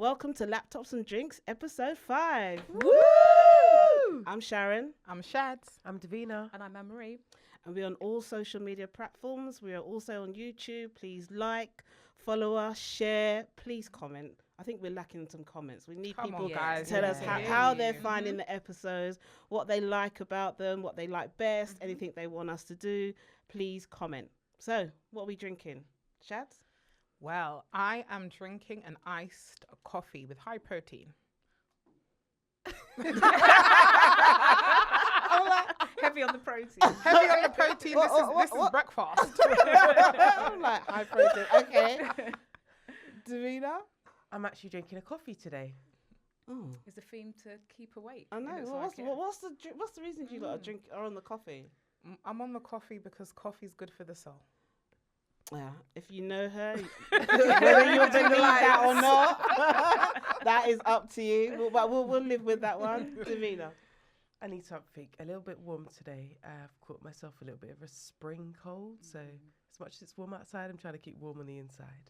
Welcome to Laptops and Drinks, episode 5. Woo! I'm Sharon. I'm Shads. I'm Davina. And I'm Anne-Marie. And we're on all social media platforms. We are also on YouTube. Please like, follow us, share. Please comment. I think we're lacking some comments. We need people guys. to tell us Yeah. how they're finding the episodes, what they like about them, what they like best, anything they want us to do. Please comment. So, what are we drinking? Shads? Well, I am drinking an iced coffee with high protein. Heavy on the protein. Heavy on the protein. This is breakfast. I'm like, high protein. Okay. Davina? I'm actually drinking a coffee today. Oh. Is the theme to keep awake? I know. It Well, looks like it. what's the reason you got to drink or on the coffee? I'm on the coffee because coffee's good for the soul. Yeah, if you know her, whether you believe that or not, that is up to you. But we'll live with that one. Davina. I need something a little bit warm today. I've caught myself a little bit of a spring cold, so as much as it's warm outside, I'm trying to keep warm on the inside.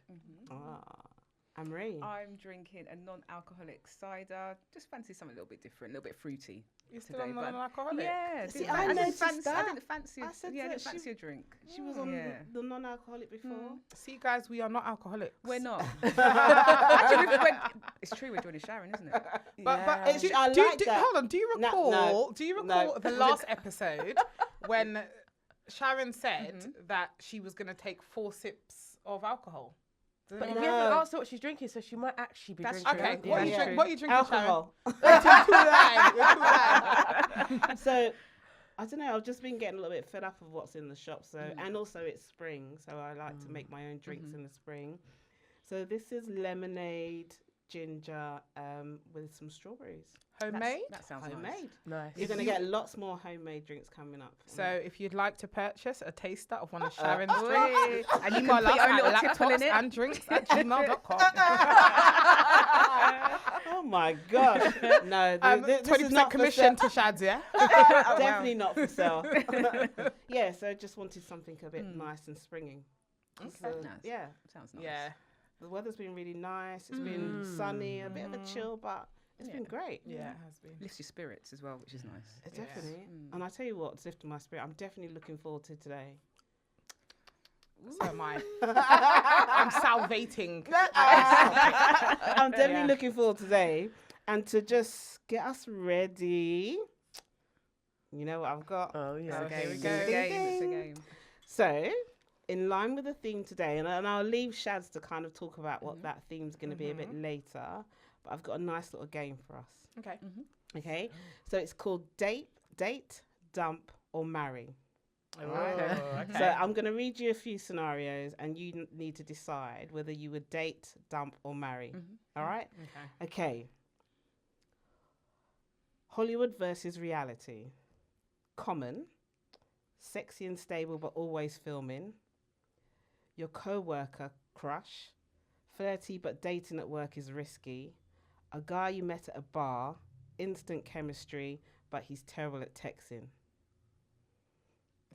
Anne-Marie. I'm drinking a non-alcoholic cider. Just fancy something a little bit different, a little bit fruity. You're still today, on but non-alcoholic? Yeah. See, didn't I noticed fancy, that. I didn't fancy. I said I that didn't she- fancy a drink. She was on Yeah. the non-alcoholic before. See, guys, we are not alcoholics. We're not. Actually, it's true. We're joining Sharon, isn't it? But It's- I like that. hold on. Do you No, recall? no, do you no. recall the last episode when Sharon said that she was going to take 4 sips of alcohol? But No. we haven't asked her what she's drinking, so she might actually be That's drinking. Okay, Yeah, what, are yeah. what are you drinking, Alcohol. Sharon? You're too lying. You're too lying. So, I don't know. I've just been getting a little bit fed up of what's in the shop. So, and also it's spring, so I like to make my own drinks in the spring. So this is lemonade, ginger, with some strawberries. Homemade? That sounds Homemade. nice. Nice. You're going to get lots more homemade drinks coming up. So if you'd like to purchase a taster of one of Sharon's Oi. drinks, And you email can put us your own at little tipple in it. laptopsanddrinks@gmail.com. Oh my gosh. No, this is 20% not for commission sale. to Shads, yeah? Definitely not for sale. Yeah, so just wanted something a bit nice and springy. So, Nice. yeah, Sounds nice. Yeah. the weather's been really nice. It's been sunny, a bit of a chill, but it's been great. Yeah, it has been. Lifts your spirits as well, which is nice. Definitely. And I tell you what, it's lifted my spirit. I'm definitely looking forward to today. So am I. I'm salvating. I'm definitely Yeah. looking forward today. And to just get us ready, you know what I've got? Oh, yeah. Okay, here we It's go. a game. It's a game. So, in line with the theme today, and I'll leave Shads to kind of talk about what that theme's going to be a bit later, but I've got a nice little game for us. Okay. Okay? So it's called Date, Dump, or Marry. Oh, Alright. okay. So I'm going to read you a few scenarios, and you need to decide whether you would date, dump, or marry. All right? Okay. Okay. Hollywood versus reality. Common. Sexy and stable, but always filming. Your co-worker crush. Flirty, but dating at work is risky. A guy you met at a bar. Instant chemistry, but he's terrible at texting.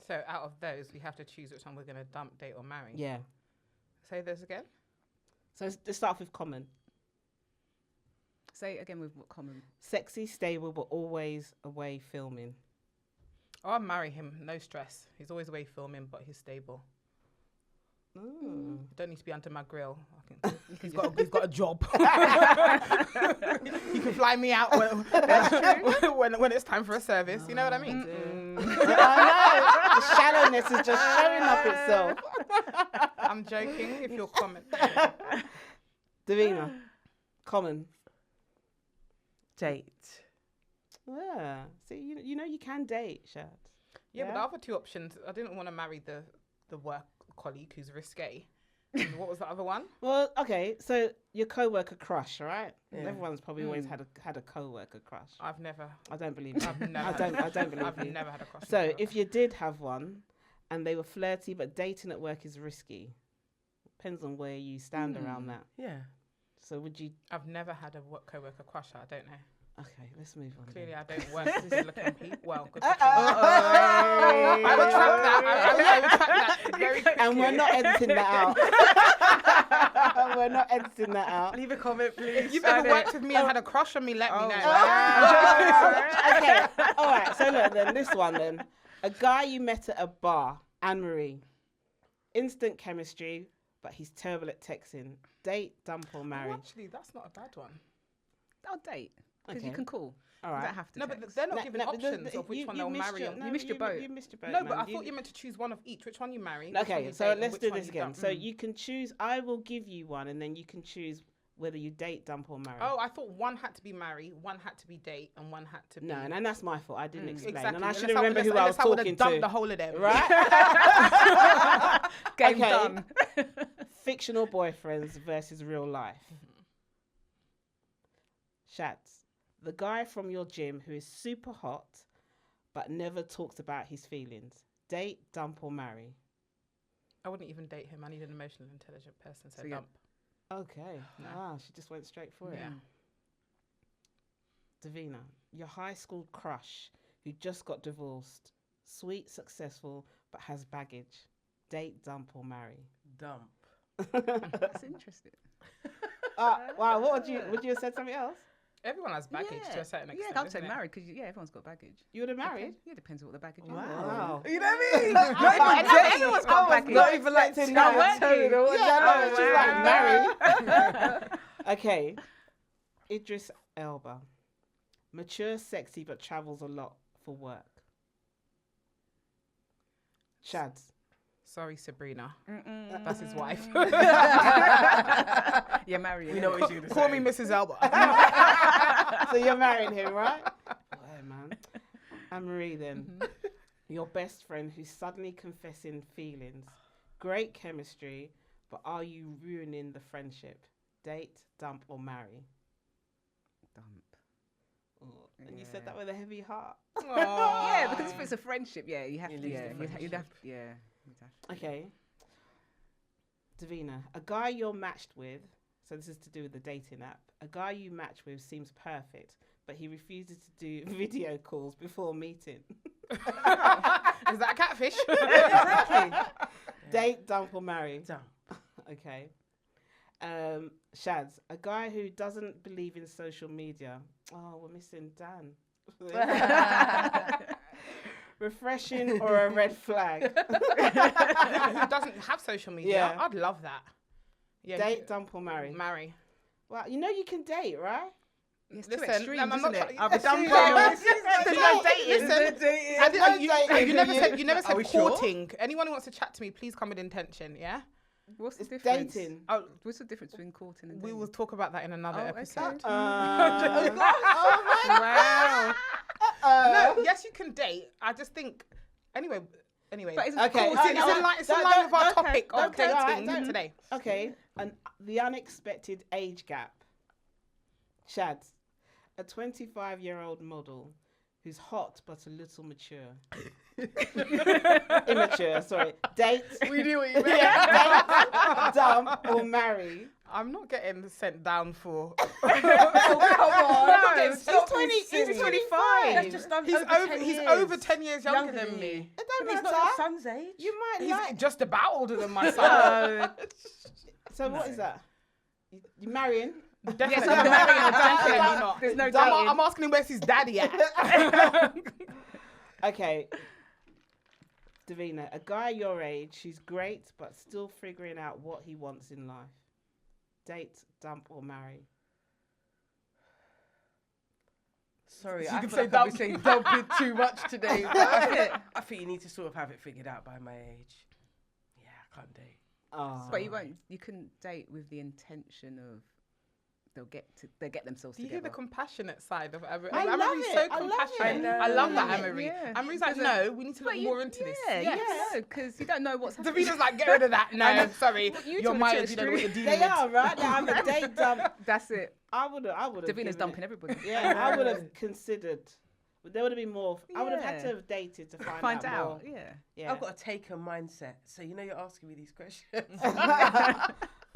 So out of those, we have to choose which one we're going to dump, date, or marry. Yeah. Say those again. So let's start off with common. Say it again with what common. Sexy, stable, but always away filming. Oh, I'll marry him. No stress. He's always away filming, but he's stable. Ooh. You don't need to be under my grill. He's got a job. You can fly me out when it's time for a service. You know what I mean? I know. The shallowness is just showing up itself. I'm joking. If you're comment. Davina, common. Date. Yeah. See, you know you can date, Shad. Yeah, but the other 2 options, I didn't want to marry the work colleague who's risque. And what was the other one? Well, okay. So your co-worker crush, all right? Yeah. Everyone's probably always had a co-worker crush. I've never. I don't believe you. I've never. I don't believe I've you. never had a crush. So on a if you did have one, and they were flirty, but dating at work is risky. Depends on where you stand around that. Yeah. So would you? I've never had a co-worker crush. I don't know. Okay, let's move on. Clearly, then. I don't work. This is looking peak. Well, good. For you. I I retract that. I retract that very quickly. And we're not editing that out. We're not editing that out. Leave a comment, please. If you've ever worked with me and had a crush on me, let me know. Okay, all right. So look, then this one then. A guy you met at a bar, Anne-Marie. Instant chemistry, but he's terrible at texting. Date, dump or marry? Oh, actually, that's not a bad one. I'll date because you Okay. can call. All You right. don't have to No, text. but they're not No, giving no, but options of which one they'll marry. your, or- no, You missed your boat. You missed your boat, No, but man. I thought you meant to choose one of each. Which one you marry? which one Okay, you so date, and let's which do one this you again. dump. So you can choose. I will give you one, and then you can choose whether you date, dump, or marry. Oh, I thought one had to be marry, one had to be date, and one had to be. No, and that's my fault. I didn't explain, exactly. and I Unless should remember who I was would've talking dumped to. the whole of them. Right? Game Okay. done. Fictional boyfriends versus real life. Shats, the guy from your gym who is super hot, but never talks about his feelings. Date, dump, or marry? I wouldn't even date him. I need an emotional, intelligent person. So So yeah. dump. Okay. No. Ah, she just went straight for it. Yeah. Davina, your high school crush who just got divorced. Sweet, successful, but has baggage. Date, dump, or marry? Dump. That's interesting. Wow, what would you have said something else? Everyone has baggage to a certain extent. Yeah, I'll say isn't it? married because everyone's got baggage. You would have married? Yeah, depends on what the baggage is. Wow. You know what I mean? Everyone's got baggage. Not even like to No, know. she's like married. Okay. Idris Elba. Mature, sexy, but travels a lot for work. Shads. Sorry, Sabrina. Mm-mm. That's his wife. Yeah, married. We know what you're going to Call say. me Mrs. Elba. So you're marrying him, right? Yeah, man. Anne-Marie then. Your best friend who's suddenly confessing feelings. Great chemistry, but are you ruining the friendship? Date, dump, or marry? Dump. Oh, and you said that with a heavy heart. Yeah, because if it's a friendship, yeah, you have You to. lose Yeah, the you'd friendship. have. Yeah, you'd have to. Okay. Davina, a guy you're matched with, so this is to do with the dating app. A guy you match with seems perfect, but he refuses to do video calls before meeting. Is that a catfish? Exactly. Date, dump, or marry? Dump. Okay. Shads, a guy who doesn't believe in social media. Oh, we're missing Dan. Refreshing or a red flag? Who doesn't have social media? Yeah. I'd love that. Yeah. Date, dump, or marry? Marry. Well, you know you can date, right? It's Listen, too extremes, I'm not isn't it? trying- Either dump Well, or there's no dating. There's no dating. You never Are said we sure? courting. Anyone who wants to chat to me, please come with intention. Yeah. What's the It's difference? dating. Oh, What's the difference between courting and we dating? will talk about that in another Oh, episode. okay. Wow. Uh, No, yes, you can date. I just think. Anyway. But isn't Okay, courting? It's in line, it's in line with our topic of okay, all right, dating don't- today. Okay, the unexpected age gap. Shads, a 25-year-old model who's hot but a little mature. Immature, sorry. Date, We knew what you meant. date, dump, or marry. I'm not getting sent down for. Come on. No, He's Stop 20, being he's silly. 25. That's just He's over 10 years younger than me. It But don't he's matter. not your son's age. You might He's like. just about older than my son. So what is that? You marrying? Definitely Yes, not. I'm marrying him, Definitely definitely. not. There's no I'm, dating. I'm asking him where's his daddy at. Okay. Davina, a guy your age who's great but still figuring out what he wants in life. Date, dump, or marry? Sorry, You I can feel say like I've been dump. saying dumping too much today. But I think you need to sort of have it figured out by my age. Yeah, I can't date. Oh. But you won't. You can date with the intention of they'll get themselves Do you hear together. the compassionate side of Anne-Marie? I love Anne-Marie's it. so I love compassionate. it. I love that, Yeah, Anne-Marie. yeah. Anne-Marie's like, Because no, we need to look But more into this. Yeah, Yes. because you don't know what's happening. Davina's like, get rid of that. No, sorry. You You're took it my to age, you don't know what you're dealing They with. are, right? They're either date, dump. That's it. I would have. Davina's dumping everybody. Yeah, I would have considered. But there would have been more. I would have had to Yeah. have dated to find, Find out. out. More. Yeah. Yeah. I've got a taker mindset. So, you know, you're asking me these questions.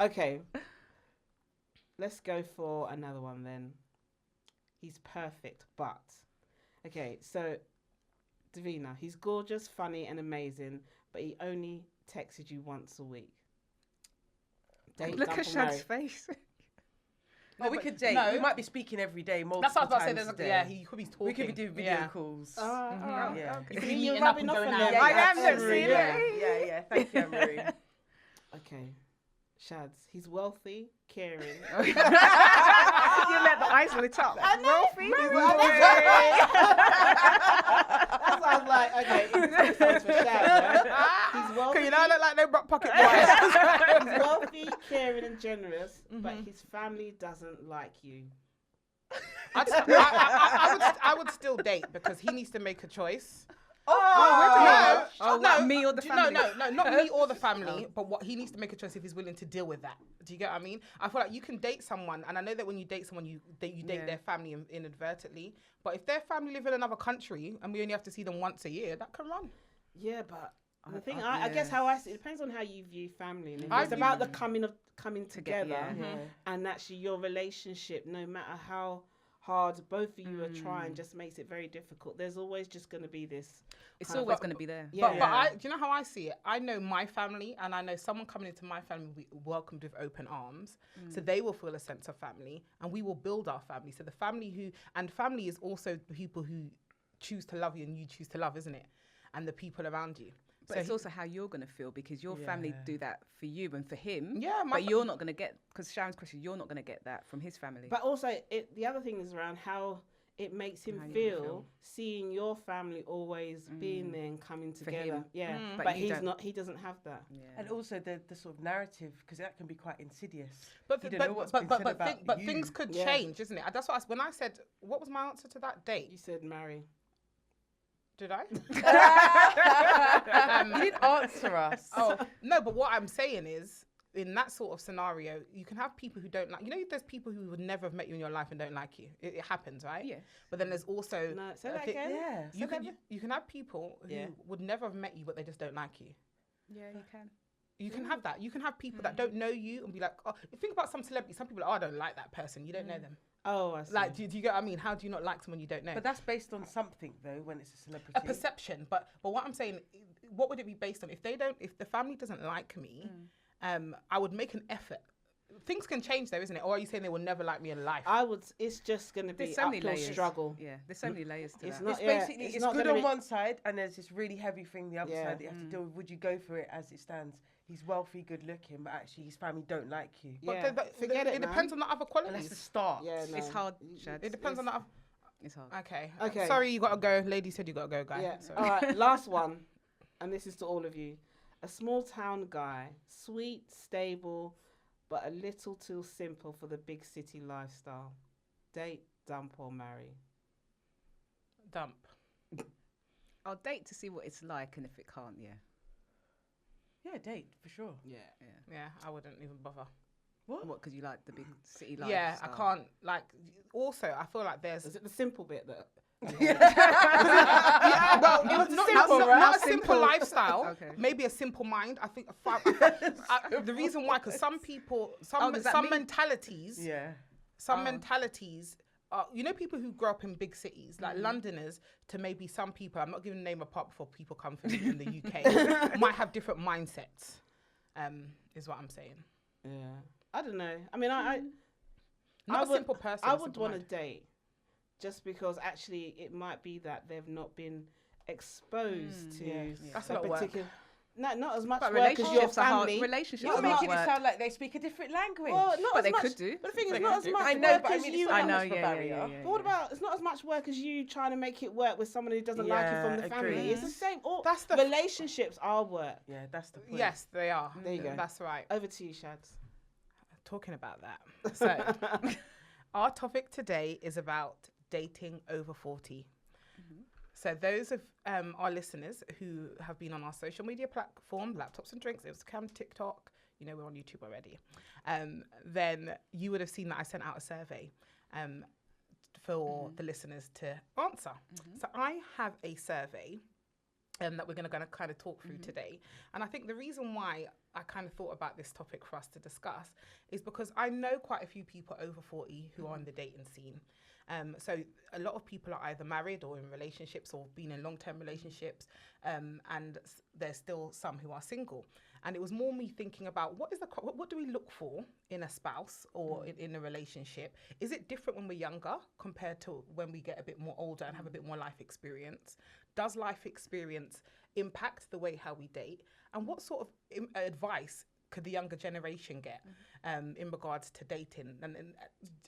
Okay. Let's go for another one then. He's perfect, but. Okay, so Davina, he's gorgeous, funny, and amazing, but he only texted you once a week. Date, Look dump, at or Shad's marry. face. Oh, we could date. no. We might be speaking every day, multiple That's what I was about to say. times There's a day. yeah, he could be talking. We could be doing video calls. Alright, Yeah. You could be See, you're meeting up rubbing and off going on out. them. I am, Absolutely, see yeah. Yeah. Thank you, Marie. Okay, Shads. He's wealthy, caring. You let the eyes lit up. Wealthy. That's why I was like, okay, it's for Shad. Right? He's wealthy. Cause you know I look like no pocket boy. He's wealthy, caring, and generous, but his family doesn't like you. I would still date because he needs to make a choice. Me or the family? No, not me or the family, but what he needs to make a choice if he's willing to deal with that. Do you get what I mean? I feel like you can date someone, and I know that when you date someone, you date their family inadvertently. But if their family live in another country and we only have to see them once a year, that can run. Yeah, but the thing, I guess how I see it depends on how you view family. And if I it's view- about the coming together, yeah. and actually your relationship, no matter how hard both of you are trying, just makes it very difficult. There's always just going to be this. It's always going to be there. Yeah. But do you know how I see it? I know my family, and I know someone coming into my family will be welcomed with open arms. So they will feel a sense of family, and we will build our family. So the family family is also the people who choose to love you and you choose to love, isn't it? And the people around you. But So it's also how you're going to feel because your family do that for you and for him. Yeah, but you're not going to get, because Sharon's question, you're not going to get that from his family. But also, the other thing is around how it makes him feel seeing your family always being there and coming together. him. Yeah, But but you he's don't. not. He doesn't have that. Yeah. And also the sort of narrative, because that can be quite insidious. But You don't know what's been said about you. things could Yeah. change, isn't it? That's what when I said, what was my answer to that date? You said marry. Did I? You didn't answer us. Oh no, but what I'm saying is, in that sort of scenario, you can have people who don't like. You know, there's people who would never have met you in your life and don't like you. It happens, right? Yes. But then there's also No, say I that think- again. Yeah. You can have people who Yeah. would never have met you, but they just don't like you. Yeah, you can. You can have that. You can have people that don't know you and be like, oh, think about some celebrities. Some people are, oh, I don't like that person. You don't know them. Oh, I see. Like, do you get what I mean? How do you not like someone you don't know? But that's based on something, though, when it's a celebrity. A perception. But what I'm saying, what would it be based on? If the family doesn't like me, I would make an effort. Things can change though, isn't it? Or are you saying they will never like me in life? I would. It's just going to be There's so many uphill layers. struggle. Yeah, there's so many layers to It's that. not- It's yeah, basically, it's it's not good gonna on be- one side, and there's this really heavy thing the other Yeah. side that you have to deal with. Would you go for it as it stands? He's wealthy, good looking, but actually his family don't like you. Yeah, forget it it, man. depends on the other And that's qualities. the start. Yeah, no. It's hard, Shad. It depends on the other. It's hard. Okay. Okay. Sorry, you gotta go. Lady said you gotta go, guy. Yeah. Sorry. All right. Last one, and this is to all of you. A small town guy, sweet, stable, but a little too simple for the big city lifestyle. Date, dump, or marry. Dump. I'll date to see what it's like, and if it can't, yeah. Yeah, date, for sure. Yeah. Yeah, I wouldn't even bother. What? What, because you like the big city life? Yeah, I can't. Like, also, I feel like there's. Is it the simple bit that? Yeah, well, not, simple, right? not a simple lifestyle. Okay. Maybe a simple mind. I think the reason why, because some people, does that some mean- mentalities, Yeah. some mentalities. You know, people who grow up in big cities, like Londoners, to maybe some people, I'm not giving a name apart before people come from in the UK, might have different mindsets, is what I'm saying. Yeah. I don't know. I mean, I Not a would- simple person. I a would simple want to mind. date, just because actually it might be that they've not been exposed to Yes. That's a lot of work. particular. No, not as much But work as your relationships are hard. family. Relationships You're are hard making work. it sound like they speak a different language. Well, not But as they much, could do. But the thing is, They not could as do. much I know, work but I as mean, you. it's I not know, much of a yeah, barrier. But what about? It's not as much work as you trying to make it work with somebody who doesn't like you from the Yeah, family. agreed. It's the same. All That's the relationships are work. Yeah, that's the point. Yes, they are. There you go. That's right. Over to you, Shads. Talking about that. So, our topic today is about dating over 40. So those of our listeners who have been on our social media platform, Laptops and Drinks, Instagram, TikTok, you know we're on YouTube already, then you would have seen that I sent out a survey for the listeners to answer. So I have a survey that we're going to kind of talk through today. And I think the reason why I kind of thought about this topic for us to discuss is because I know quite a few people over 40 who are in the dating scene. So a lot of people are either married or in relationships or been in long-term relationships, and there's still some who are single. And it was more me thinking about what do we look for in a spouse or in a relationship? Is it different when we're younger compared to when we get a bit more older and have a bit more life experience? Does life experience impact the way how we date? And what sort of advice could the younger generation get in regards to dating? And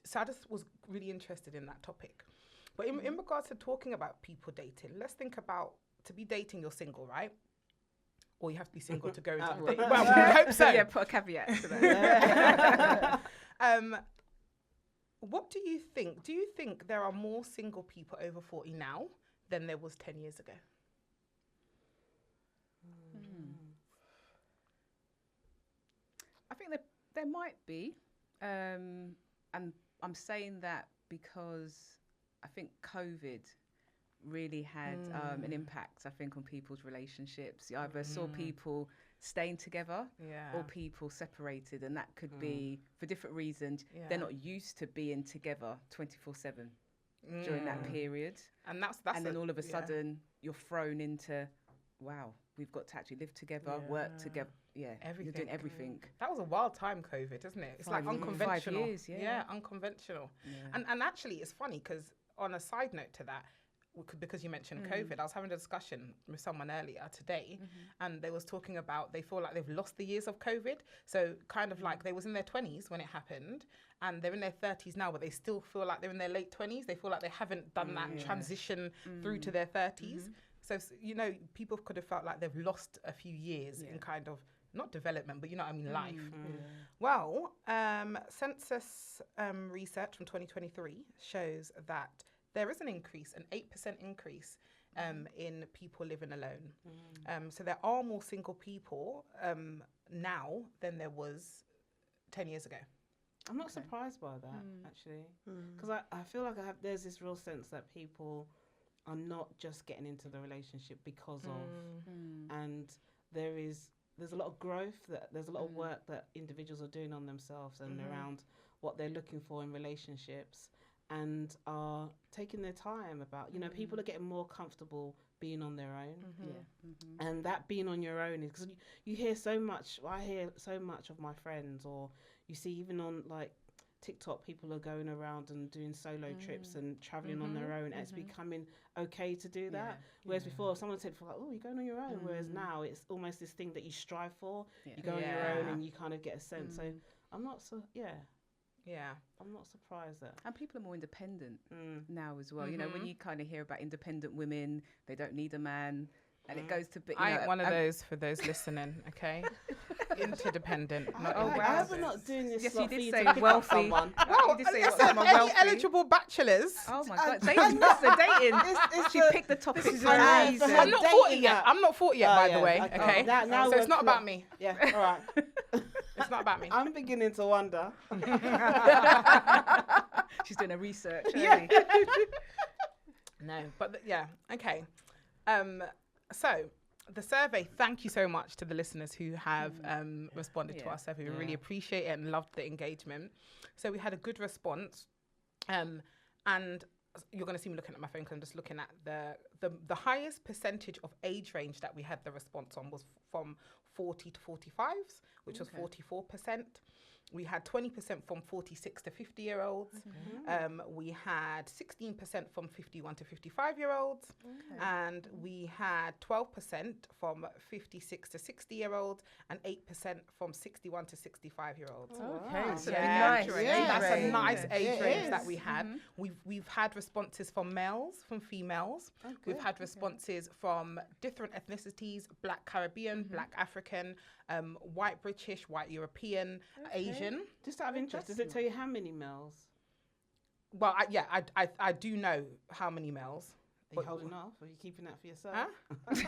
so I just was really interested in that topic. But in regards to talking about people dating, let's think about, to be dating, you're single, right? Or you have to be single to go into the dating. Well, we hope so. Yeah, put a caveat to that. What do you think? Do you think there are more single people over 40 now than there was 10 years ago? I think there might be. And I'm saying that because I think COVID really had an impact, I think, on people's relationships. You either saw people staying together or people separated, and that could be for different reasons. They're not used to being together 24/7 during that period, and then all of a sudden you're thrown into, wow, we've got to actually live together, work together. Everything. You're doing everything. That was a wild time, COVID, isn't it? It's like unconventional. 5 years, unconventional. And actually, it's funny because on a side note to that, because you mentioned COVID, I was having a discussion with someone earlier today, and they was talking about they feel like they've lost the years of COVID. So kind of like they was in their 20s when it happened, and they're in their 30s now, but they still feel like they're in their late 20s. They feel like they haven't done that transition through to their 30s. So, you know, people could have felt like they've lost a few years in kind of, not development, but you know what I mean, life. Well, census research from 2023 shows that there is an increase, an 8% increase in people living alone. So there are more single people now than there was 10 years ago. I'm not surprised by that, actually, because I feel like there's this real sense that people are not just getting into the relationship because of, and there's a lot of growth, there's a lot of work that individuals are doing on themselves and around what they're looking for in relationships, and are taking their time about, you know, people are getting more comfortable being on their own. And that being on your own is because you hear so much, I hear so much of my friends, or you see even on like TikTok, people are going around and doing solo trips and traveling on their own, and it's becoming okay to do that. Whereas before, someone said, like, oh, you're going on your own. Whereas now it's almost this thing that you strive for. You go on your own and you kind of get a sense. So I'm not I'm not surprised that. And people are more independent now as well. You know, when you kind of hear about independent women, they don't need a man. And it goes to... I ain't one of those for those listening, okay? Interdependent. I hope we're not doing this. Yes, lot you for did you say to pick wealthy. up someone. Well, You did say listen, someone any wealthy. eligible bachelors. Oh my God, dating. This is a dating. She picked the topic for a reason. I'm not 40 yet. I'm not 40 yet, by the way, okay? Now So it's not about me. Yeah, all right. It's not about me. I'm beginning to wonder. She's doing her research. No, but okay. So the survey, thank you so much to the listeners who have responded to our survey. We really appreciate it and loved the engagement. So we had a good response, and you're going to see me looking at my phone because I'm just looking at the highest percentage of age range that we had the response on was from 40 to 45s, which was 44%. We had 20% from 46 to 50-year-olds. We had 16% from 51 to 55-year-olds. And we had 12% from 56 to 60-year-olds and 8% from 61 to 65-year-olds. That's a Yeah. nice age That's a range. nice age range that we had. We've had responses from males, from females. We've had responses from different ethnicities: Black Caribbean, Black African, white British, white European, Asian. Just out of interest, does it tell you how many males? Well, I do know how many males. Are you holding off? Or are you keeping that for yourself? No. She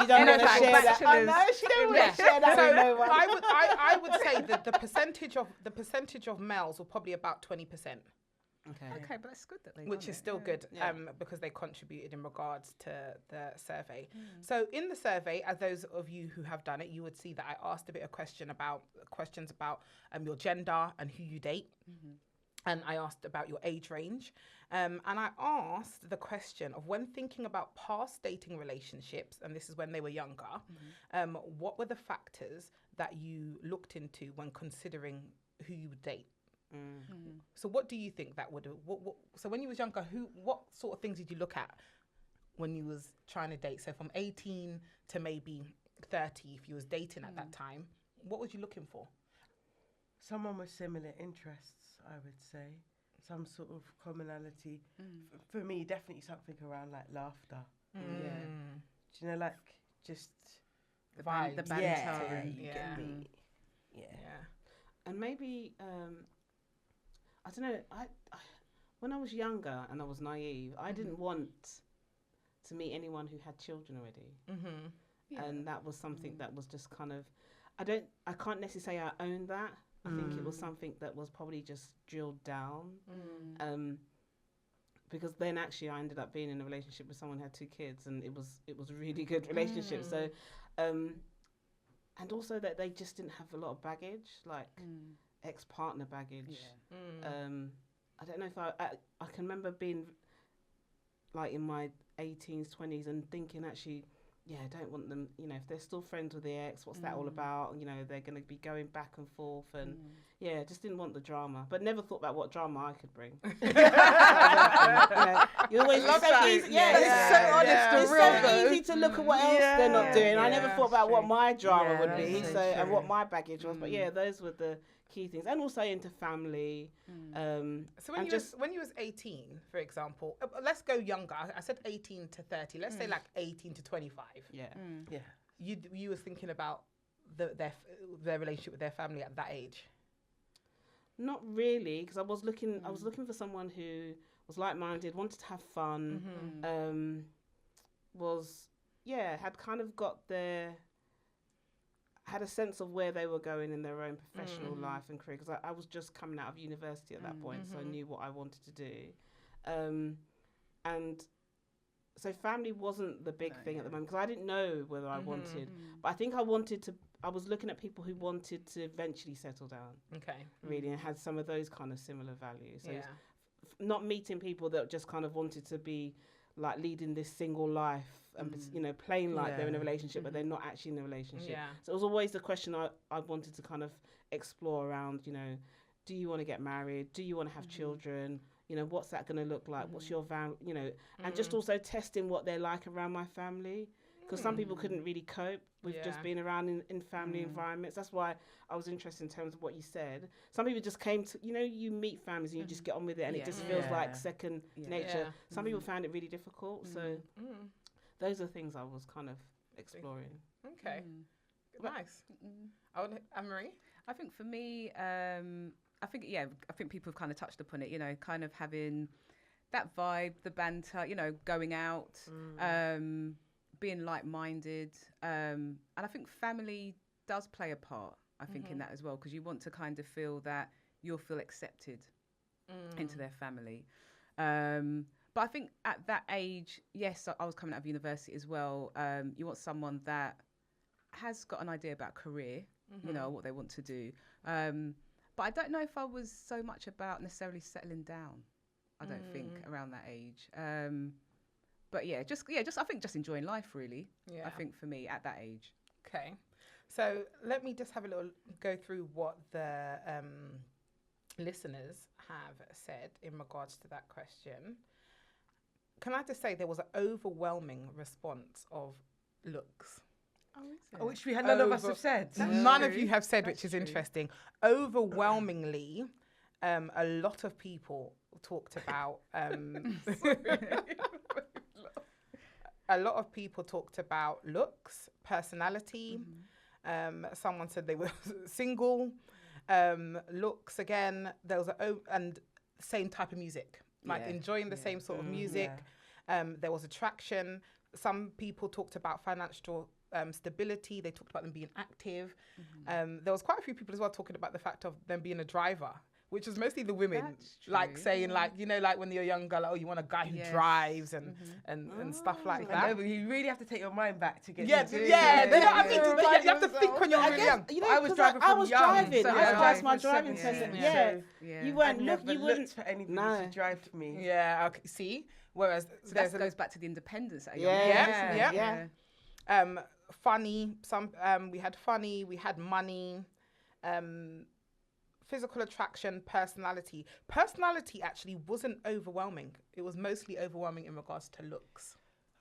don't want to share that. I know she don't want to share that So with no one. I would say that the percentage of males were probably about 20%. Okay, but that's good that they Which won is it. still good because they contributed in regards to the survey. So in the survey, as those of you who have done it, you would see that I asked a bit of questions about your gender and who you date. and I asked about your age range. And I asked the question of, when thinking about past dating relationships, and this is when they were younger, what were the factors that you looked into when considering who you would date? So what do you think that would, so when you was younger, what sort of things did you look at when you was trying to date? So from 18 to maybe 30, if you was dating at that time, what was you looking for? Someone with similar interests, I would say. Some sort of commonality. For me, definitely something around like laughter. Yeah. Do you know, like just The vibes. banter. Yeah, and- you get me. Yeah. And maybe I don't know. I when I was younger and I was naive, I didn't want to meet anyone who had children already, and that was something that was just kind of. I can't necessarily say I owned that. I think it was something that was probably just drilled down. Because then actually I ended up being in a relationship with someone who had 2 kids, and it was a really good relationship. So, and also that they just didn't have a lot of baggage, like ex-partner baggage. I don't know if I can remember being like in my 18s, 20s and thinking actually, yeah, I don't want them, you know, if they're still friends with the ex, what's that all about? You know, they're going to be going back and forth and yeah, just didn't want the drama, but never thought about what drama I could bring. You always Love so that. easy, It's so honest and it's real, so though. easy to look at what else they're not doing. I never thought about what my drama would be, that's so so and true. what my baggage was. But yeah, those were the key things, and also into family. So when and you was 18, for example, let's go younger. I said 18 to 30. Let's say like 18 to 25. yeah. Yeah. You was thinking about their relationship with their family at that age. Not really, because I was looking for someone who was like-minded, wanted to have fun, had kind of had a sense of where they were going in their own professional life and career, because I was just coming out of university at that point, so I knew what I wanted to do. And so family wasn't the big thing at the moment, because I didn't know whether I wanted, but I think I was looking at people who wanted to eventually settle down, really, and had some of those kind of similar values. So not meeting people that just kind of wanted to be like leading this single life and you know, playing like they're in a relationship, but they're not actually in a relationship. So it was always the question I wanted to kind of explore around, you know, do you want to get married? Do you want to have children? You know, what's that going to look like? What's your you know, and just also testing what they're like around my family. Because some people couldn't really cope with just being around in family environments. That's why I was interested in terms of what you said. Some people just came to, you know, you meet families and you just get on with it and it just feels like second nature. Some people found it really difficult. So those are things I was kind of exploring. Okay. Nice. Anne-Marie? I think for me, I think people have kind of touched upon it, you know, kind of having that vibe, the banter, you know, going out, being like-minded. And I think family does play a part, I think, in that as well, because you want to kind of feel that you'll feel accepted into their family. But I think at that age, yes, I was coming out of university as well. You want someone that has got an idea about career, you know, what they want to do. But I don't know if I was so much about necessarily settling down. I don't think around that age. But I think just enjoying life, really. I think for me at that age. Okay. So let me just have a little go through what the listeners have said in regards to that question. Can I just say there was an overwhelming response of looks. Which we had none of us have said. None of you have said, which is interesting. Overwhelmingly, a lot of people talked about. A lot of people talked about looks, personality. Someone said they were single. Looks again. There was and same type of music, like enjoying the same sort of music. There was attraction. Some people talked about financial stability. They talked about them being active. There was quite a few people as well talking about the fact of them being a driver. which was mostly the women, That's like true. saying like, you know, like when you're younger, like, oh, you want a guy who Yes. drives and stuff like I that. know, but you really have to take your mind back to get Yeah, to do yeah, it. you know what I mean? Yeah. You have to think when you're I really guess, young. you know, I was 'cause driving I from was young. driving. So I was I. passed my From driving 17. test. Yeah. Yeah. Yeah. You I weren't never look. You looked wouldn't. for anybody No. to drive for me. Yeah, okay, see? Whereas So there's that goes back to the independence at a Yeah, young age, yeah, isn't it? yeah. funny, we had funny, we had money, physical attraction, personality. Personality actually wasn't overwhelming. It was mostly overwhelming in regards to looks.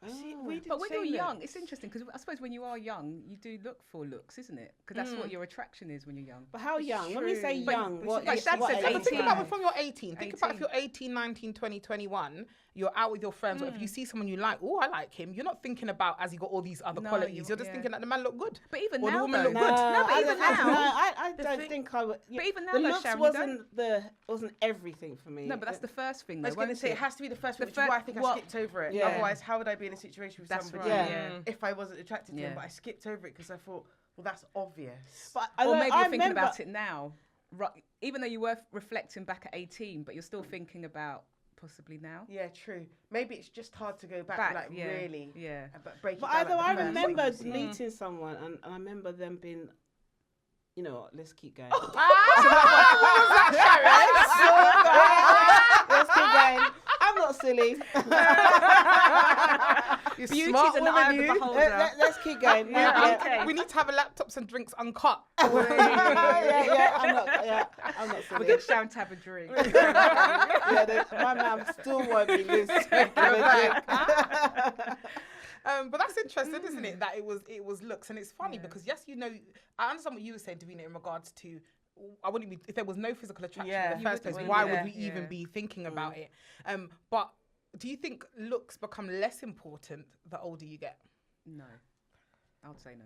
See, we didn't But when say you're young, looks. it's interesting because I suppose when you are young, you do look for looks, isn't it? Because that's what your attraction is when you're young. But how young? When we say True. young, But what like age? Shad What said, age? Yeah, but think 18. about it from you're 18. Think about if 18. you're 18, 19, 20, 21, you're out with your friends, or if you see someone you like, oh, I like him, you're not thinking about as he got all these other No, qualities. you- You're just yeah. thinking that the man look good. But even Or the now, woman though, look good. No, but I even don't- now, I The don't thing- think I would. But even now, the though, looks Sharon, you wasn't everything for me. no, but that's the first thing. I Though, was going to won't say, it it? has to be the first The one, which is why I think I what- skipped over it. Yeah. Otherwise, how would I be in a situation with That's somebody right. Yeah. if I wasn't attracted to him? Yeah. But I skipped over it because I thought, well, that's obvious. But Or maybe you're thinking remember, about it now, right? Even though you were reflecting back at 18, but you're still thinking about possibly now. Yeah, true. Maybe it's just hard to go back, like yeah, really. yeah. But break But it down either like I the first remember one you see. meeting someone, and I remember them being, you know what? Let's keep going. Let's keep going. I'm not silly. You Beauty's smart an woman, eye of the you. beholder. Let's keep going. Yeah, okay. We need to have a laptops and drinks uncut. yeah, I'm not We'll silly. get Sharon to have a drink. My mum still won't be this. But that's interesting, isn't it? That it was looks, and it's funny because yes, you know, I understand what you were saying, Davina, in regards to. I wouldn't be if there was no physical attraction Yeah. in You the first place. wouldn't, Why yeah. would we even be thinking about it? But do you think looks become less important the older you get? No, I would say no.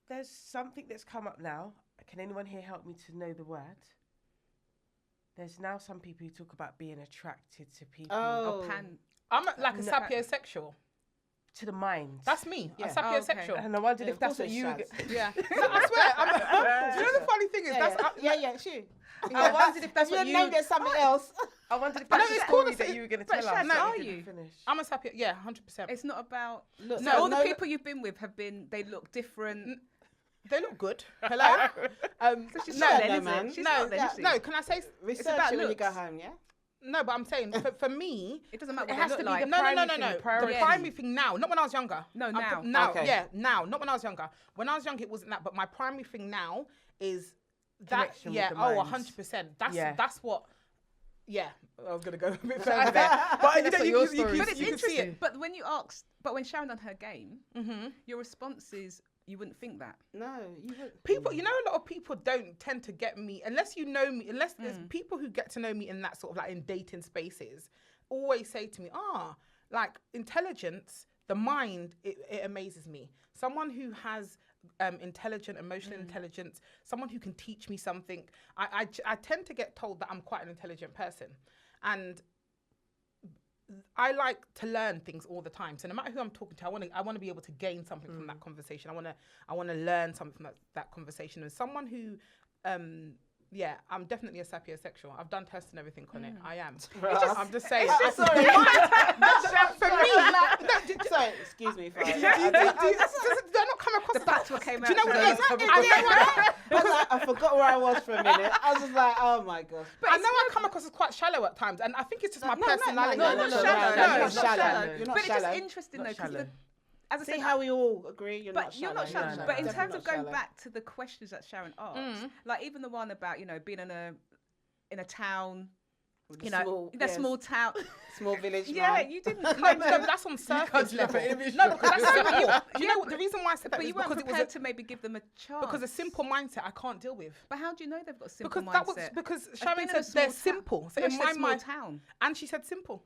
There's something that's come up now. Can anyone here help me to know the word? There's now some people who talk about being attracted to people. Oh. Or pan. I'm like a No. sapiosexual. To the mind. That's me. Yeah. A sapiosexual. And I wondered Yeah, if of that's course what it's you... Shaz. Yeah. No, I swear. Do you know the funny thing is Sure. I wondered if that's you what named it something else. I wondered if No, that's the it's called story a- that you were going to but tell us. Shaz, that are didn't you? finish. I'm a sapio. Yeah, 100%. It's not about. Look, So all the people you've been with have been. They look different. They look good. Hello. She's no, not then, no, is man. it? She's no, not then, is she? no. Can I say? research about it when you go looks. home, yeah? No, but I'm saying for me, It doesn't matter It what has they to look be the like. no. primary thing, The priority. primary thing now, not when I was younger. No, I'm now. now, Okay. yeah, now, not when I was younger. When I was younger, it wasn't that. But my primary thing now is that. Connection with Yeah. the Oh, minds. 100%. That's Yeah. that's what. Yeah, I was gonna go a bit further there, but you know, That's what you your can story is. But it's see interesting. it. But when you asked, but when Sharon done her game, your response is you wouldn't think that. No, you would. People, you know, a lot of people don't tend to get me unless you know me. Unless there's people who get to know me in that sort of like in dating spaces, always say to me, like intelligence, the mind, it amazes me. Someone who has intelligent, emotional intelligence, someone who can teach me something. I tend to get told that I'm quite an intelligent person, and I like to learn things all the time. So no matter who I'm talking to, I want to be able to gain something from that conversation. I want to learn something from that conversation. And someone who, yeah, I'm definitely a sapiosexual. I've done tests and everything on it. I am. I'm just saying. Sorry. For me, Sorry, excuse me. do I not come across The fatwa came out. Do you know what today. it is? I forgot where I was for a minute. I was just like, oh my gosh. But I know I come across as quite shallow at times, and I think it's just my personality. no, not shallow. You're No, not shallow. shallow. You're not But it's shallow. just interesting though, Not because shallow. as I See said, how we all agree you're not but shallow. you're not shallow. no, But in definitely terms not of going shallow. back to the questions that Sharon asked, like even the one about being in a town, The small- in a yes. small town. Small village Yeah, man. you didn't No, kind but of. that's on surface level. No, because that's simple. Do you know what the reason why I said that But is you weren't because it was prepared to maybe give them a chance. because a simple mindset I can't deal with. But how do you know they've got a simple Because mindset? that was because I've Sharon been in a said they're small town. simple. So No, in she my said small mind, town. and she said simple.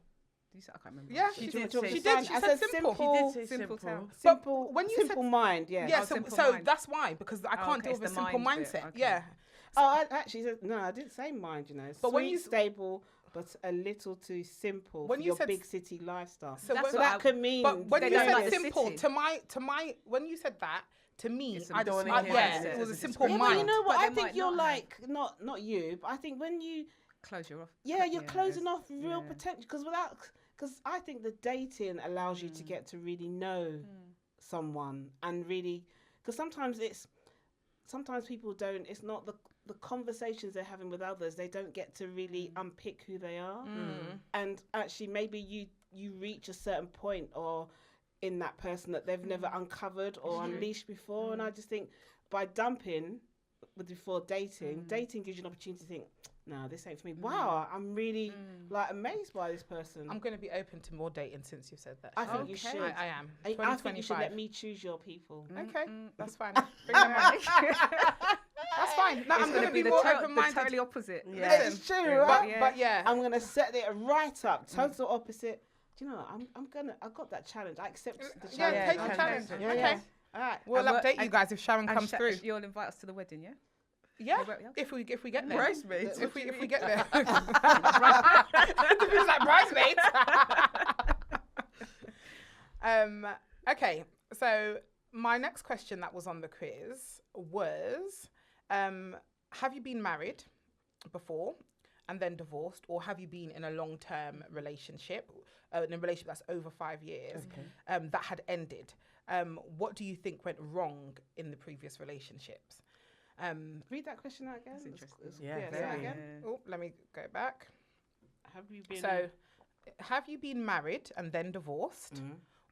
Did you say? I can't remember. Yeah, She she did did. say She simple. did. She I said said simple. simple. She did say Simple simple. town. Simple, when you simple said- mind, yeah. Yeah, Oh, so simple so mind. that's why because I can't okay, deal it's with a the simple mind bit, mindset. okay. Yeah. Oh, I actually said, no, I didn't say mind, you know. But Sweet, when you- stable, but a little too simple When for you your said big city lifestyle. So That's when- So what that I- could mean. But when They you don't said like the simple, city. to my when you said that, to me, It's I don't just, wanna hear yeah, that. it was a It's a simple Yeah, mind. but you know what? But I they think might you're not have. like not you, but I think when you Close your off. you're closing off real yeah. potential because I think the dating allows you to get to really know someone and really because sometimes people don't. It's not the conversations they're having with others. They don't get to really unpick who they are, and actually maybe you reach a certain point or in that person that they've never uncovered or unleashed before. And I just think by dumping before dating gives you an opportunity to think, no, this ain't for me. Wow, I'm really like amazed by this person. I'm going to be open to more dating since you've said that. I think Sinead. you should. I am. I think you should 2025. let me choose your people. Okay, that's fine. Bring them on. That's fine. No, I'm going to be more the open-minded. totally opposite. Yeah. It's true, right? But yeah, I'm gonna set it right up. Total opposite. Do you know? I got that challenge. I accept the challenge. yeah, take the challenge. Yeah, Okay. yeah. All right. We'll And update you guys if Sharon comes through. You'll invite us to the wedding, yeah? Yeah, Okay. if we get there. Bridesmaids. If we get there. It feels like bridesmaids. Okay, so my next question that was on the quiz was, have you been married before and then divorced, or have you been in a long-term relationship, in a relationship that's over 5 years, that had ended? What do you think went wrong in the previous relationships? Read that question out again. That's interesting. Yeah, say that very. again. Oh, let me go back. Have you been? So, have you been married and then divorced,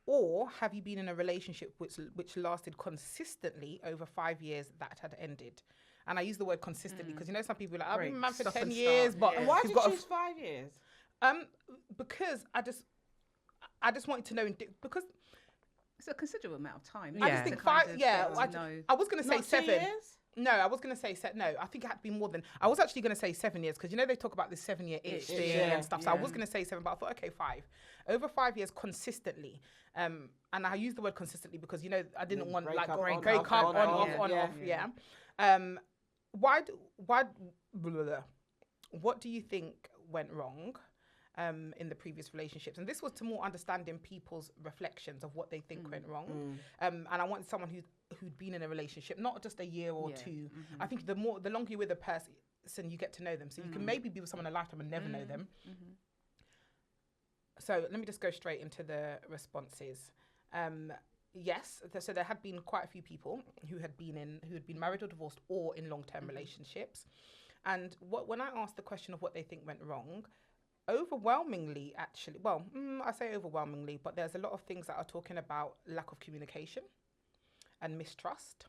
or have you been in a relationship which lasted consistently over 5 years that had ended? And I use the word consistently because you know some people are like, I've been married for Stop 10 and years, start, but yeah. And why you've did you got choose 5 years? because I just wanted to know because It's a considerable amount of time. I Yeah. just think to kind 5. of Yeah, get to know. I was gonna say Not 7. 2 years? No, I was going to say no. I think it had to be more than. I was actually going to say 7 years because you know they talk about this 7-year itch thing Yeah, and stuff. So I yeah. was going to say 7, but I thought okay, 5. Over 5 years consistently. And I use the word consistently because you know I didn't want break like up, break on, up, off, on, on, off, yeah. on, Yeah. off. Yeah. Blah, blah, blah. What do you think went wrong? In the previous relationships, and this was to more understanding people's reflections of what they think went wrong. And I wanted someone who'd been in a relationship, not just a year or 2. I think the longer you're with a person, you get to know them. So you can maybe be with someone a lifetime and never know them. So let me just go straight into the responses. Yes, so there had been quite a few people who had been married or divorced or in long-term relationships. And when I asked the question of what they think went wrong, overwhelmingly, actually, I say overwhelmingly, but there's a lot of things that are talking about lack of communication and mistrust.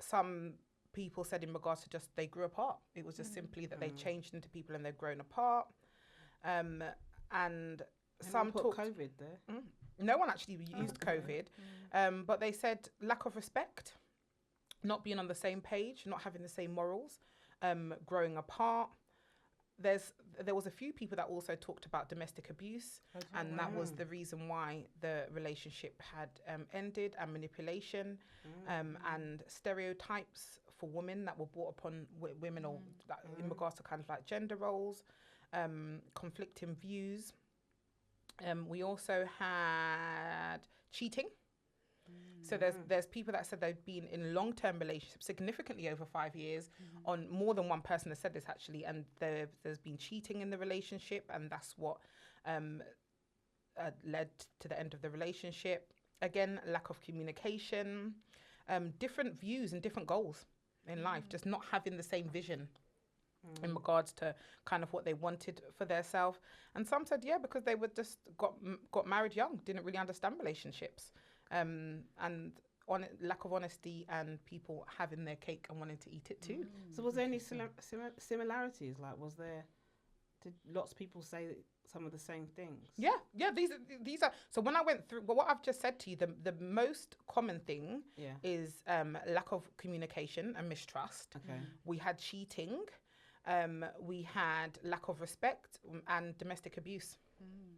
Some people said in regards to just they grew apart. It was just simply that they changed into people and they've grown apart. And some put talked. COVID there. No one actually used COVID, but they said lack of respect, not being on the same page, not having the same morals, growing apart. There was a few people that also talked about domestic abuse, and that was the reason why the relationship had ended, and manipulation, and stereotypes for women that were brought upon women, or in regards to kind of like gender roles, conflicting views. We also had cheating. So there's people that said they've been in long-term relationships significantly over 5 years. On more than one person has said this actually, and there's been cheating in the relationship, and that's what led to the end of the relationship. Again, lack of communication, different views and different goals in life, just not having the same vision in regards to kind of what they wanted for themselves. And some said, yeah, because they were just got married young, didn't really understand relationships. And lack of honesty and people having their cake and wanting to eat it too. So was there any similarities? Like, did lots of people say some of the same things? Yeah. These are. So when I went through what I've just said to you, the most common thing is lack of communication and mistrust. Okay. We had cheating. We had lack of respect and domestic abuse.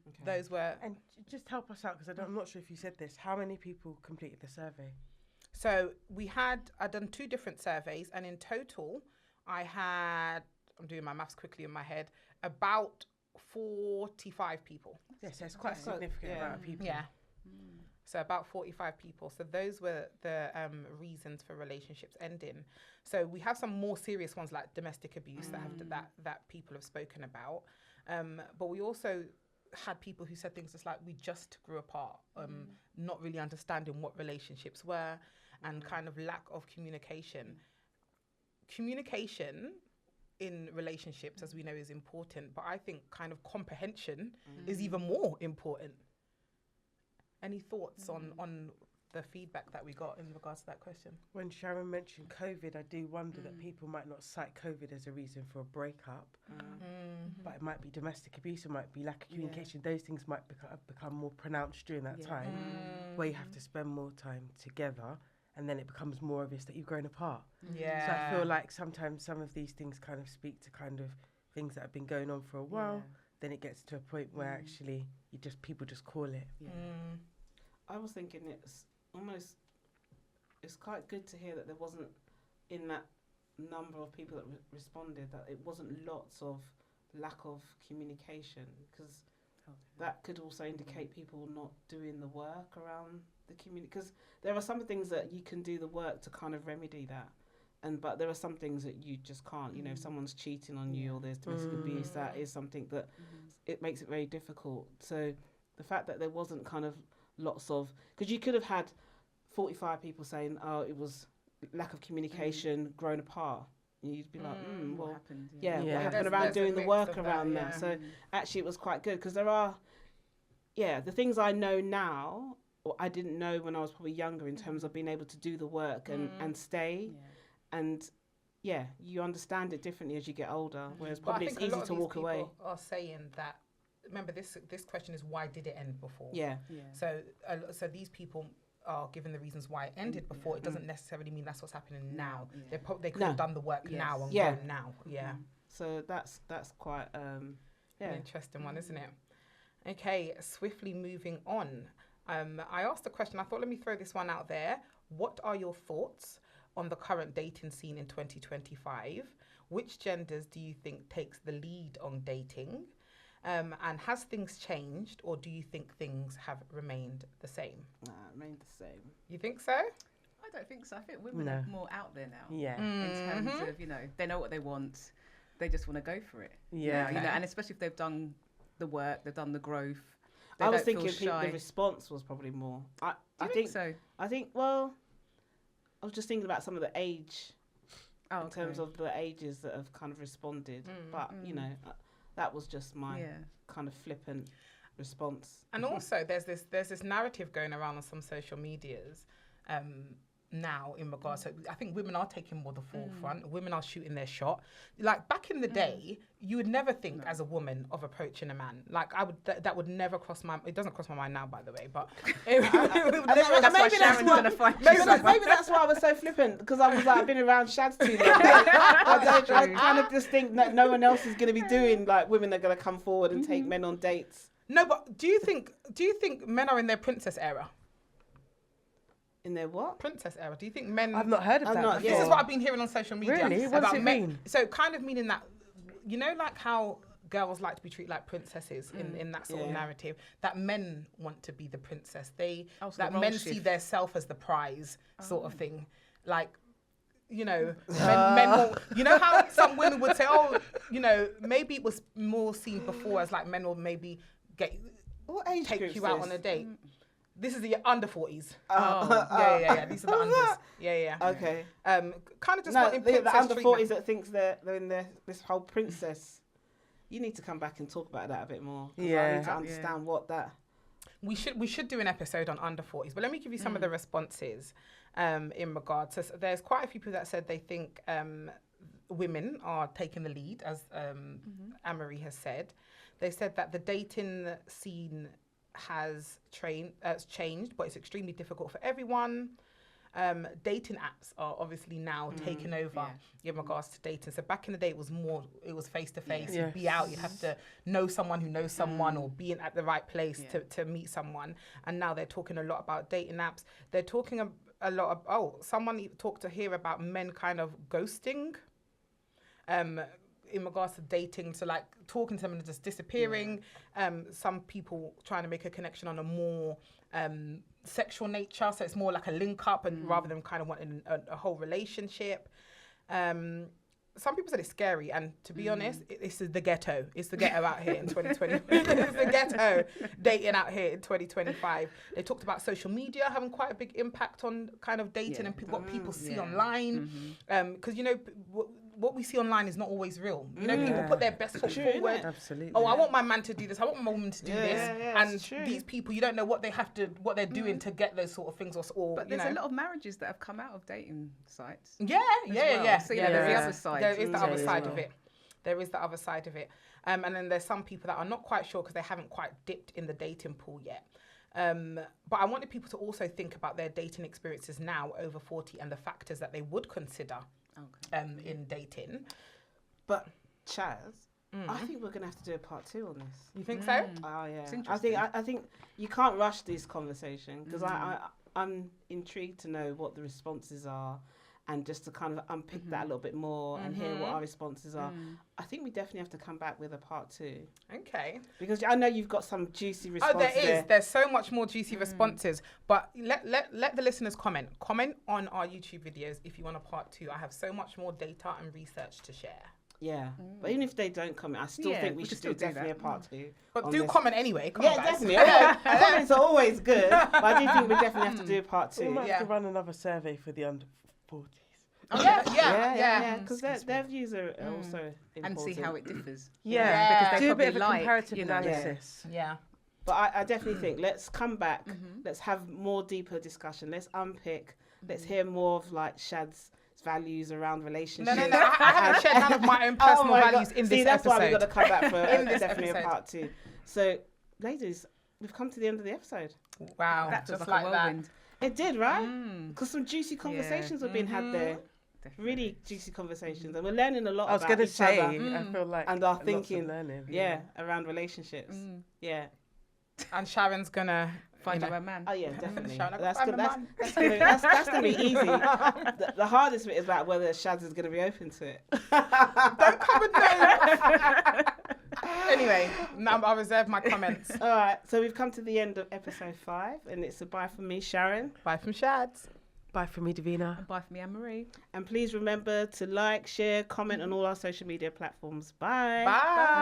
Okay. Those were. And just help us out, because I'm not sure if you said this. How many people completed the survey? So I'd done 2 different surveys, and in total, I'm doing my maths quickly in my head, about 45 people. Yes, that's quite a significant amount of people. Yeah. So about 45 people. So those were the reasons for relationships ending. So we have some more serious ones like domestic abuse that people have spoken about. But we also had people who said things just like, we just grew apart, not really understanding what relationships were, and kind of lack of communication. Communication in relationships, as we know, is important, but I think kind of comprehension is even more important. Any thoughts on the feedback that we got in regards to that question? When Sharon mentioned COVID, I do wonder that people might not cite COVID as a reason for a breakup, but it might be domestic abuse, it might be lack of communication. Those things might become more pronounced during that time, where you have to spend more time together, and then it becomes more obvious that you've grown apart. Yeah. So I feel like sometimes some of these things kind of speak to kind of things that have been going on for a while. Then it gets to a point where actually people just call it. I was thinking it's quite good to hear that there wasn't, in that number of people that responded, that it wasn't lots of lack of communication, because that could also indicate people not doing the work around the community, because there are some things that you can do the work to kind of remedy that, but there are some things that you just can't. You know, if someone's cheating on you or there's domestic abuse, that is something that it makes it very difficult. So the fact that there wasn't kind of lots of, because you could have had 45 people saying, oh, it was lack of communication, grown apart. And you'd be like, well, what happened? what happened around doing the work around that? So actually it was quite good, because there are, the things I know now, or I didn't know when I was probably younger, in terms of being able to do the work and stay. And you understand it differently as you get older, whereas probably it's easy to walk away. Are saying that, remember this question is, why did it end before? So these people are given the reasons why it ended before. It doesn't necessarily mean that's what's happening now. They could have done the work now and gone now. So that's quite an interesting one, isn't it? Okay, swiftly moving on. I asked a question. I thought, let me throw this one out there. What are your thoughts on the current dating scene in 2025? Which genders do you think takes the lead on dating? And has things changed, or do you think things have remained the same? Remained the same. You think so? I don't think so. I think women are more out there now. In terms of, they know what they want. They just want to go for it. Yeah. And especially if they've done the work, they've done the growth. I was thinking the response was probably more. I think so. I think, well, I was just thinking about some of the age, in terms of the ages that have kind of responded. But, that was just my kind of flippant response. And also, there's this narrative going around on some social medias now in regards to, I think women are taking more the forefront. Women are shooting their shot. Like back in the day, you would never think as a woman of approaching a man. Like that would never cross my. It doesn't cross my mind now, by the way. But maybe that's why I was so flippant, because I was like, I've been around shads too long. I kind of just think that no one else is going to be doing, like, women are going to come forward and take men on dates. No, but do you think men are in their princess era? In their what? Princess era. Do you think men... I've not heard of that. This is what I've been hearing on social media. Really? What does it mean? So kind of meaning that, like how girls like to be treated like princesses in that sort of narrative, that men want to be the princess. That men see their self as the prize sort of thing. Like, men will, how some women would say, maybe it was more seen before as like men will maybe take you out on a date. This is the under 40s. Yeah. These are the unders. Yeah. Okay. Kind of just the under 40s treatment. that thinks they're in this whole princess. You need to come back and talk about that a bit more. I need to understand what that. We should do an episode on under 40s, but let me give you some of the responses in regards to. There's quite a few people that said they think women are taking the lead, as Anne-Marie has said. They said that the dating scene has changed, but it's extremely difficult for everyone. Dating apps are obviously now taking over in regards to dating. So back in the day, it was face to face. You'd be out, you'd have to know someone who knows someone, or be at the right place to meet someone. And now they're talking a lot about dating apps. They're talking a lot of, someone talked to here about men kind of ghosting. in regards to dating, to like talking to them and just disappearing. Some people trying to make a connection on a more sexual nature, so it's more like a link up, and rather than kind of wanting a whole relationship. Some people said it's scary, and to be honest, this is the ghetto. It's the ghetto out here in 2020. It's the ghetto dating out here in 2025. They talked about social media having quite a big impact on kind of dating and what people see online. Because, you know, what we see online is not always real. You know, people put their best foot forward. Absolutely. Oh, I want my man to do this. I want my woman to do this. And true. these people, you don't know what they're doing to get those sort of things, or But there's a lot of marriages that have come out of dating sites. Yeah. So, you know, there's the other side. There is the other side well. of it. There is the other side of it. And then there's some people that are not quite sure because they haven't quite dipped in the dating pool yet. But I wanted people to also think about their dating experiences now over 40 and the factors that they would consider in dating. But Chaz, I think we're going to have to do a part 2 on this. You think so? Oh yeah, It's interesting. I think you can't rush this conversation because I'm intrigued to know what the responses are, and just to kind of unpick that a little bit more and hear what our responses are. I think we definitely have to come back with a part 2. Okay. Because I know you've got some juicy responses. Oh, there is. There's so much more juicy responses. But let the listeners comment. Comment on our YouTube videos if you want a part 2. I have so much more data and research to share. Yeah, but even if they don't comment, I still think we should do definitely a part 2. But do comment anyway. Come Yeah, on, guys. definitely. Okay. Comments are always good, but I do think we definitely have to do a part 2. We might have to run another survey for the under 40s. Oh, yeah. Because their views are also important. And see how it differs. Yeah, Because they do a bit of probably a like, comparative you know, analysis. Yeah. But I definitely think let's come back. Let's have more deeper discussion. Let's unpick. Let's hear more of like Shad's values around relationships. No. I haven't shared none of my own personal values in this that's episode. why we've got to come back for this definitely episode. a part 2. So, ladies, we've come to the end of the episode. Wow. That was just like a like that. whirlwind. It did, right? Because some juicy conversations were being had there. Definitely. Really juicy conversations, and we're learning a lot. I was going to say, I feel like and our lots of thinking, learning. around relationships. Yeah. And Sharon's gonna Find your own man. Oh yeah, definitely. Sharon, That's find good. a man. That's gonna be easy. The hardest bit is about whether Shads is gonna be open to it. Don't come with no. Anyway, now I'll reserve my comments. All right, so we've come to the end of episode 5, and it's a bye from me, Sharon. Bye from Shads. Bye from me, Davina. And bye from me, Anne-Marie. And please remember to like, share, comment on all our social media platforms. Bye. Bye.